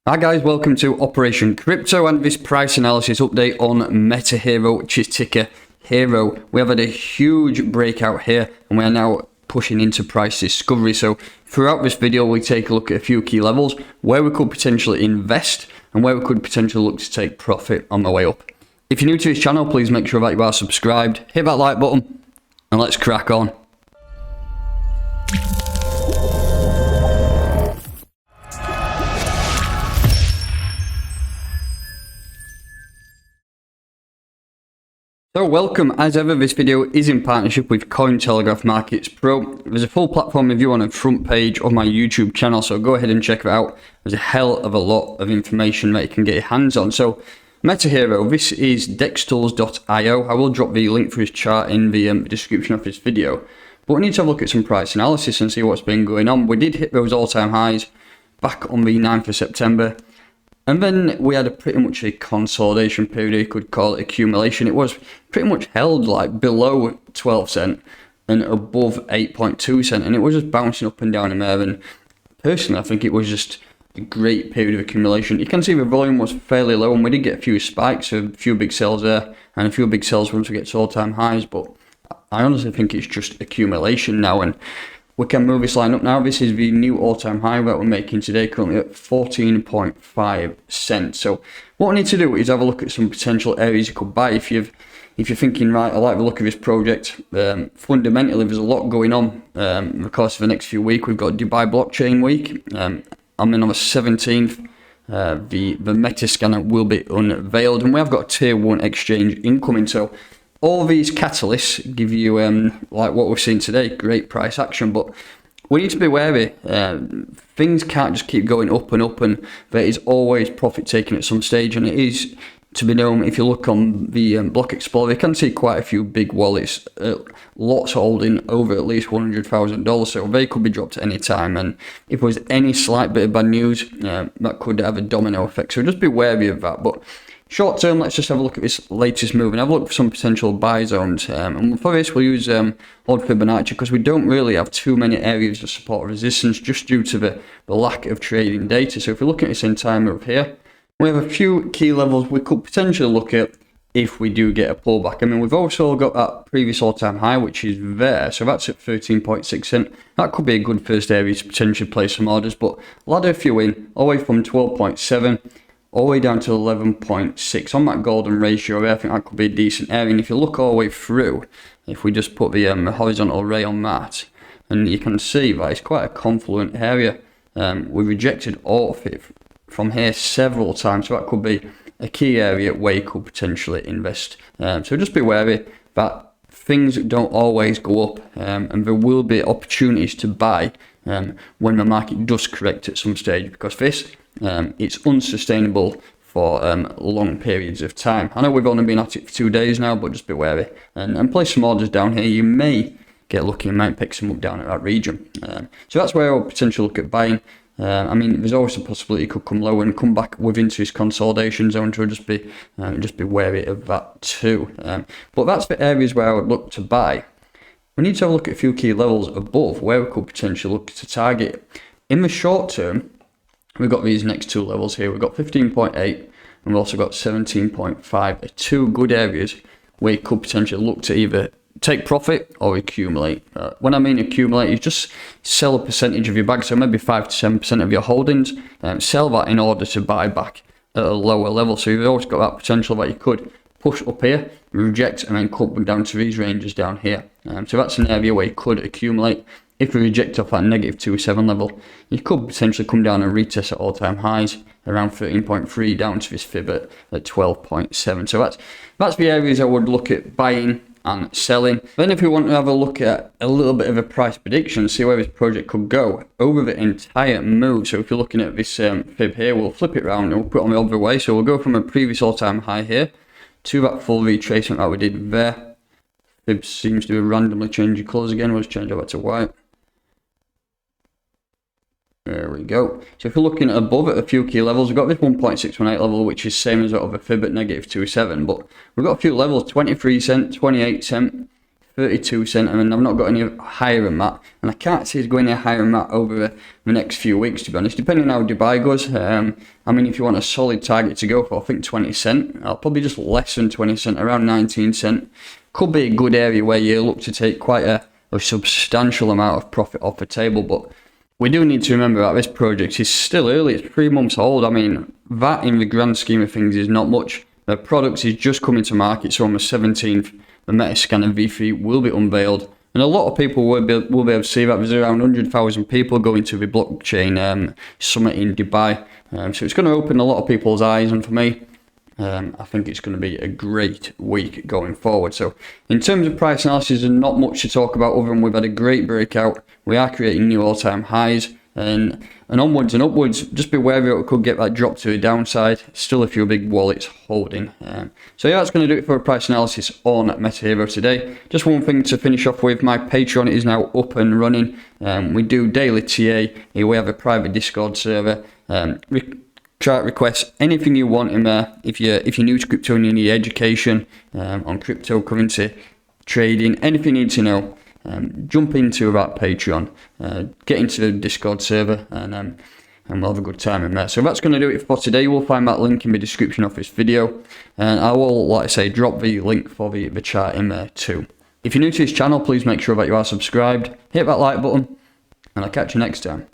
Hi guys, welcome to Operation Crypto and this price analysis update on Metahero, which is ticker Hero. We have had a huge breakout here and we are now pushing into price discovery. So throughout this video, we take a look at a few key levels where we could potentially invest and where we could potentially look to take profit on the way up. If you're new to this channel, please make sure that you are subscribed, hit that like button and let's crack on. So welcome, as ever, this video is in partnership with Cointelegraph Markets Pro. There's a full platform review on the front page of my YouTube channel, so go ahead and check it out. There's a hell of a lot of information that you can get your hands on. So Metahero, this is dextools.io. I will drop the link for his chart in the description of this video. But we need to have a look at some price analysis and see what's been going on. We did hit those all-time highs back on the 9th of September. And then we had pretty much a consolidation period, you could call it accumulation. It was pretty much held like below 12 cent and above 8.2 cent. And it was just bouncing up and down in there. And personally, I think it was just a great period of accumulation. You can see the volume was fairly low and we did get a few spikes, a few big sells there and a few big sells once we get to all-time highs. But I honestly think it's just accumulation now. And we can move this line up now. This is the new all-time high that we're making today, currently at 14.5 cents. So what we need to do is have a look at some potential areas you could buy if you're thinking, right, I like the look of this project. Fundamentally, there's a lot going on. Of course, for the next few weeks, we've got Dubai Blockchain Week. I'm in on the 17th. The Metascanner will be unveiled, and we have got a tier 1 exchange incoming. So all these catalysts give you, like what we've seen today, great price action, but we need to be wary. Things can't just keep going up and up, and there is always profit taking at some stage, and it is to be known. If you look on the Block Explorer, you can see quite a few big wallets, lots holding over at least $100,000, so they could be dropped at any time, and if there was any slight bit of bad news, that could have a domino effect, so just be wary of that. But short term, let's just have a look at this latest move and have a look for some potential buy zones. And for this, we'll use odd Fibonacci because we don't really have too many areas of support or resistance just due to the lack of trading data. So if we're looking at this entire move here, we have a few key levels we could potentially look at if we do get a pullback. I mean, we've also got that previous all-time high, which is there. So that's at 13.6 cent. That could be a good first area to potentially place some orders, but ladder a few in, all the way from 12.7. all the way down to 11.6 on that golden ratio there. I think that could be a decent area. And if you look all the way through, if we just put the horizontal ray on that, and you can see that it's quite a confluent area. We rejected all of it from here several times, so that could be a key area where you could potentially invest. So just be wary that things don't always go up, and there will be opportunities to buy when the market does correct at some stage, because this it's unsustainable for long periods of time. I know we've only been at it for 2 days now, but just be wary and place some orders down here. You may get lucky and might pick some up down at that region. So that's where I'll potentially look at buying. I mean, there's always a possibility it could come low and come back within this consolidation zone, so just be wary of that too. But that's the areas where I would look to buy. We need to have a look at a few key levels above where we could potentially look to target. In the short term, we've got these next two levels here. We've got 15.8 and we've also got 17.5. Two good areas where you could potentially look to either take profit or accumulate. When I mean accumulate, you just sell a percentage of your bag, so maybe 5 to 7% of your holdings, sell that in order to buy back at a lower level. So you've always got that potential that you could push up here, reject, and then come down to these ranges down here. So that's an area where you could accumulate. If we reject off that negative 2.7 level, you could potentially come down and retest at all-time highs around 13.3 down to this fib at 12.7. So that's the areas I would look at buying and selling. Then if we want to have a look at a little bit of a price prediction, see where this project could go over the entire move. So if you're looking at this fib here, we'll flip it around and we'll put it on the other way. So we'll go from a previous all-time high here to that full retracement that we did there. Fib seems to be randomly changing colours again. We'll just change over to white. There we go. So if you're looking above at a few key levels, we've got this 1.618 level, which is same as that of a fib at negative 2.7, but we've got a few levels: 23 cent, 28 cent, 32 cent, and I've not got any higher than that, and I can't see it's going any higher than that over the next few weeks, to be honest, depending on how Dubai goes. I mean, if you want a solid target to go for, I think 20 cent, I'll probably just less than 20 cent, around 19 cent, could be a good area where you look to take quite a substantial amount of profit off the table. But we do need to remember that this project is still early, it's 3 months old. I mean, that in the grand scheme of things is not much. The product is just coming to market, so on the 17th, the Metascanner V3 will be unveiled, and a lot of people will be able to see that. There's around 100,000 people going to the blockchain summit in Dubai, so it's going to open a lot of people's eyes, and for me, I think it's going to be a great week going forward. So in terms of price analysis, there's not much to talk about other than we've had a great breakout. We are creating new all-time highs, and onwards and upwards. Just be wary it could get that drop to the downside. Still a few big wallets holding. So yeah, that's going to do it for a price analysis on Metahero today. Just one thing to finish off with, my Patreon is now up and running. We do daily TA. We have a private Discord server. Chart requests, anything you want in there. If you're new to crypto and you need education on cryptocurrency trading, anything you need to know, jump into that Patreon, get into the Discord server, and we'll have a good time in there. So that's going to do it for today. You will find that link in the description of this video, and I will, like I say, drop the link for the chart in there too. If you're new to this channel, please make sure that you are subscribed, hit that like button, and I'll catch you next time.